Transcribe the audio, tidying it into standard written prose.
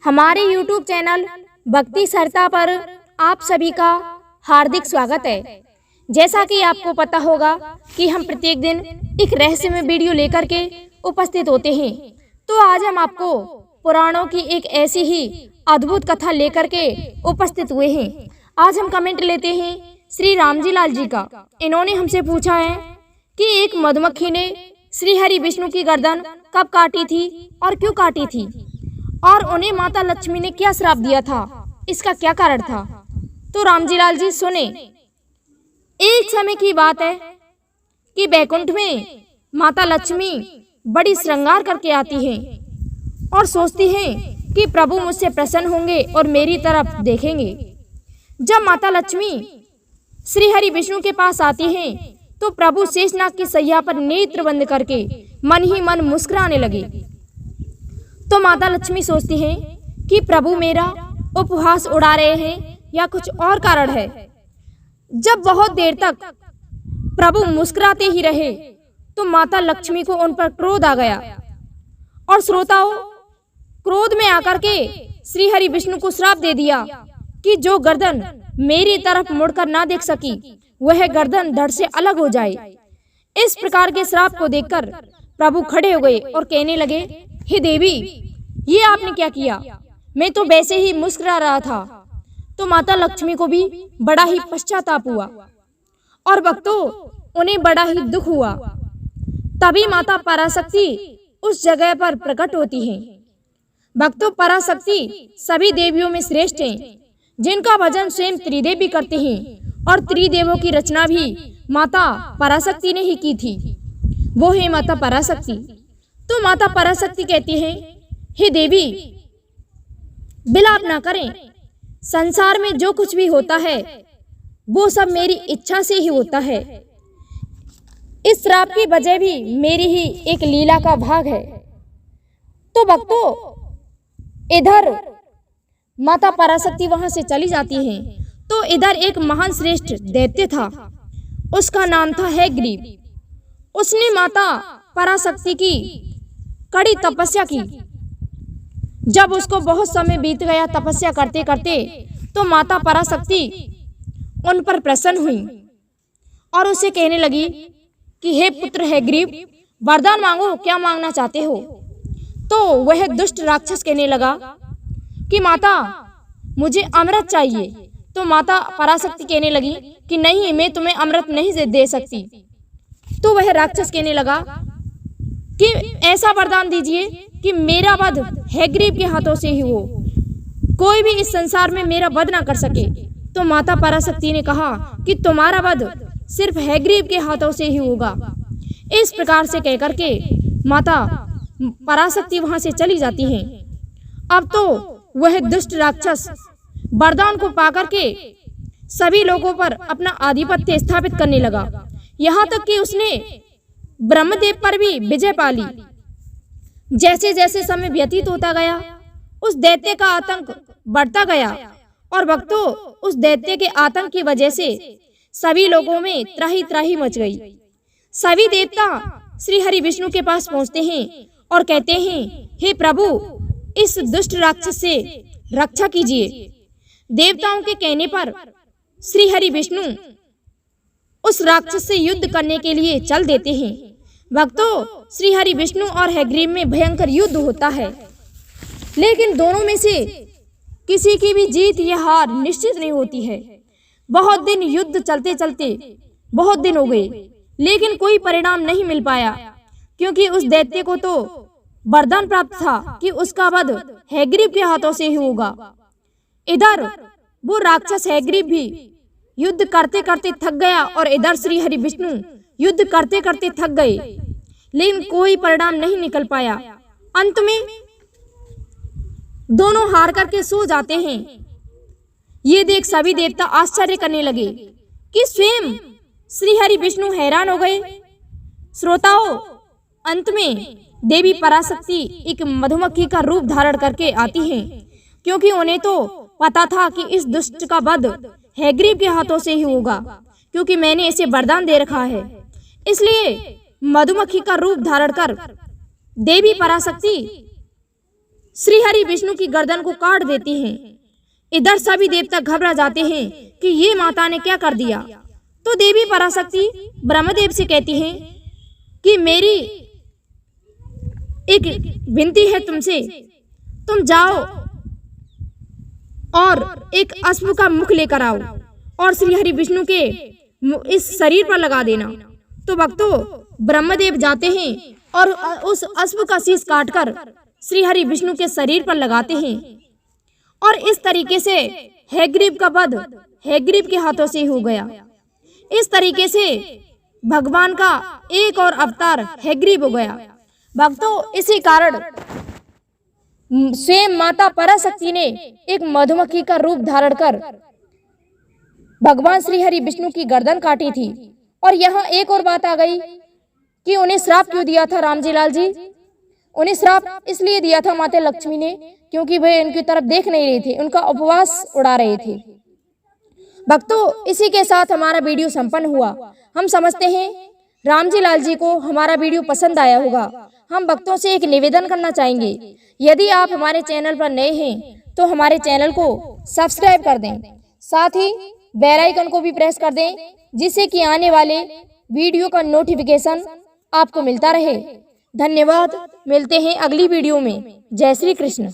हमारे YouTube channel भक्ति सरिता पर आप सभी का हार्दिक स्वागत है। जैसा कि आपको पता होगा कि हम प्रत्येक दिन एक रहस्यमय वीडियो लेकर के उपस्थित होते हैं, तो आज हम आपको पुराणों की एक ऐसी ही अद्भुत कथा लेकर के उपस्थित हुए हैं। आज हम कमेंट लेते हैं श्री रामजी लाल जी का। इन्होंने हमसे पूछा है कि एक मधुमक्खी ने श्री हरि विष्णु की गर्दन कब काटी थी और क्यों काटी थी, और उन्हें माता लक्ष्मी ने क्या श्राप दिया था, इसका क्या कारण था। तो रामजी लाल जी सुने। एक समय की बात है कि बैकुंठ में माता लक्ष्मी बड़ी श्रृंगार करके आती हैं और सोचती हैं कि प्रभु मुझसे प्रसन्न होंगे और मेरी तरफ देखेंगे। जब माता लक्ष्मी श्री हरि विष्णु के पास आती हैं तो प्रभु शेषनाग की सैया पर नेत्र बंद करके मन ही मन मुस्कुराने लगे। तो माता लक्ष्मी सोचती हैं कि प्रभु मेरा उपहास उड़ा रहे हैं या कुछ और कारण है। जब बहुत देर तक प्रभु मुस्कुराते ही रहे तो माता लक्ष्मी को उन पर क्रोध आ गया और श्रोताओं, क्रोध में आकर के श्री हरि विष्णु को श्राप दे दिया कि जो गर्दन मेरी तरफ मुड़कर ना देख सकी वह गर्दन धड़ से अलग हो जाए। इस प्रकार के श्राप को देखकर प्रभु खड़े हो गए और कहने लगे, हे देवी, ये आपने क्या किया? मैं तो वैसे ही मुस्कुरा रहा था। तो माता लक्ष्मी को भी बड़ा ही पश्चाताप हुआ और भक्तों उन्हें बड़ा ही दुख हुआ। तभी माता पराशक्ति उस जगह पर प्रकट होती हैं। भक्तों, पराशक्ति सभी देवियों में श्रेष्ठ हैं, जिनका भजन स्वयं त्रिदेवी करते हैं, और त्रिदेवों की रचना भी माता पराशक्ति ने ही की थी। वो है माता पराशक्ति। तो माता पराशक्ति कहती हैं, हे देवी, विलाप ना करें। संसार में जो कुछ भी होता है वो सब मेरी इच्छा से ही होता है। इस श्राप की वजह भी मेरी ही एक लीला का भाग है। तो भक्तों, इधर माता पराशक्ति वहां से चली जाती हैं। तो इधर एक महान श्रेष्ठ दैत्य था, उसका नाम था हयग्रीव। उसने माता पराशक्ति की कड़ी तपस्या की। जब उसको बहुत समय बीत गया तपस्या करते करते, तो माता पराशक्ति उन पर प्रसन्न हुई और उसे कहने लगी कि हे पुत्र हयग्रीव, वरदान मांगो, क्या मांगना चाहते हो। तो वह दुष्ट राक्षस कहने लगा कि माता, मुझे अमृत चाहिए। तो माता पराशक्ति कहने लगी कि नहीं, मैं तुम्हें अमृत नहीं दे सकती। तो वह राक्षस कहने लगा कि ऐसा वरदान दीजिए कि मेरा वध हयग्रीव के हाथों से ही हो, कोई भी इस संसार में मेरा वध ना कर सके। तो माता पराशक्ति ने कहा कि तुम्हारा वध सिर्फ हयग्रीव के हाथों से ही होगा। इस प्रकार से कहकर के माता पराशक्ति वहां से चली जाती हैं। अब तो वह दुष्ट राक्षस वरदान को पाकर के सभी लोगों पर अपना आधिपत्य स्थापित करने लगा, यहाँ तक कि उसने ब्रह्मदेव पर भी विजय पा ली। जैसे जैसे समय व्यतीत होता गया, उस दैत्य का आतंक बढ़ता गया और भक्तों, उस दैत्य के आतंक की वजह से सभी लोगों में त्राही त्राही मच गई। सभी देवता श्री हरि विष्णु के पास पहुंचते हैं और कहते हैं, हे प्रभु, इस दुष्ट राक्षस से रक्षा कीजिए। देवताओं के कहने पर श्री हरि विष्णु उस राक्षस से युद्ध करने के लिए चल देते हैं। भक्तों, श्री हरि विष्णु और हयग्रीव में भयंकर युद्ध होता है, लेकिन दोनों में से किसी की भी जीत या हार निश्चित नहीं होती है। बहुत दिन युद्ध चलते चलते बहुत दिन हो गए, लेकिन कोई परिणाम नहीं मिल पाया, क्योंकि उस दैत्य को तो वरदान प्राप्त था कि उसका वध हयग्रीव के हाथों से ही होगा। इधर वो राक्षस हयग्रीव भी युद्ध करते करते थक गया और इधर श्री हरि विष्णु युद्ध करते करते थक गए, लेकिन कोई परिणाम नहीं निकल पाया। अंत में दोनों हार करके सो जाते हैं। ये देख सभी देवता आश्चर्य करने लगे कि स्वयं श्री हरि विष्णु हैरान हो गए। श्रोताओं, अंत में देवी पराशक्ति एक मधुमक्खी का रूप धारण करके आती हैं, क्योंकि उन्हें तो पता था कि इस दुष्ट का वध हयग्रीव के हाथों से ही होगा, क्योंकि मैंने इसे वरदान दे रखा है। इसलिए मधुमक्खी का रूप धारण कर देवी पराशक्ति श्री हरि विष्णु की गर्दन को काट देती हैं। इधर सभी देवता घबरा जाते हैं कि ये माता ने क्या कर दिया। तो देवी पराशक्ति ब्रह्मदेव से कहती हैं कि मेरी एक विनती है तुमसे, तुम जाओ और एक अश्व का मुख लेकर आओ और श्री हरि विष्णु के इस शरीर पर लगा देना। तो भक्तों ब्रह्मदेव जाते हैं और उस अश्व का शीश काटकर श्री हरि विष्णु के शरीर पर लगाते हैं और इस तरीके से हैग्रीव का वध हैग्रीव के हाथों से हो गया। इस तरीके से भगवान का एक और अवतार हैग्रीव हो गया। भक्तों इसी कारण स्वयं माता पराशक्ति ने एक मधुमक्खी का रूप धारण कर भगवान श्री हरि विष्णु की गर्दन काटी थी। और यहाँ एक और बात आ गई कि उन्हें श्राप क्यों दिया था राम जी लाल जी। उन्हें श्राप इसलिए दिया था माता लक्ष्मी ने क्योंकि वे उनकी तरफ देख नहीं रहे थे, उनका उपवास उड़ा रहे थे। भक्तों इसी के साथ हमारा वीडियो संपन्न हुआ। हम समझते हैं राम जी लाल जी को हमारा वीडियो पसंद आया होगा। हम भक्तों से एक निवेदन करना चाहेंगे, यदि आप हमारे चैनल पर नए हैं तो हमारे चैनल को सब्सक्राइब कर दें, साथ ही बेल आइकन को भी प्रेस कर दें जिससे कि आने वाले वीडियो का नोटिफिकेशन आपको मिलता रहे। धन्यवाद। मिलते हैं अगली वीडियो में। जय श्री कृष्ण।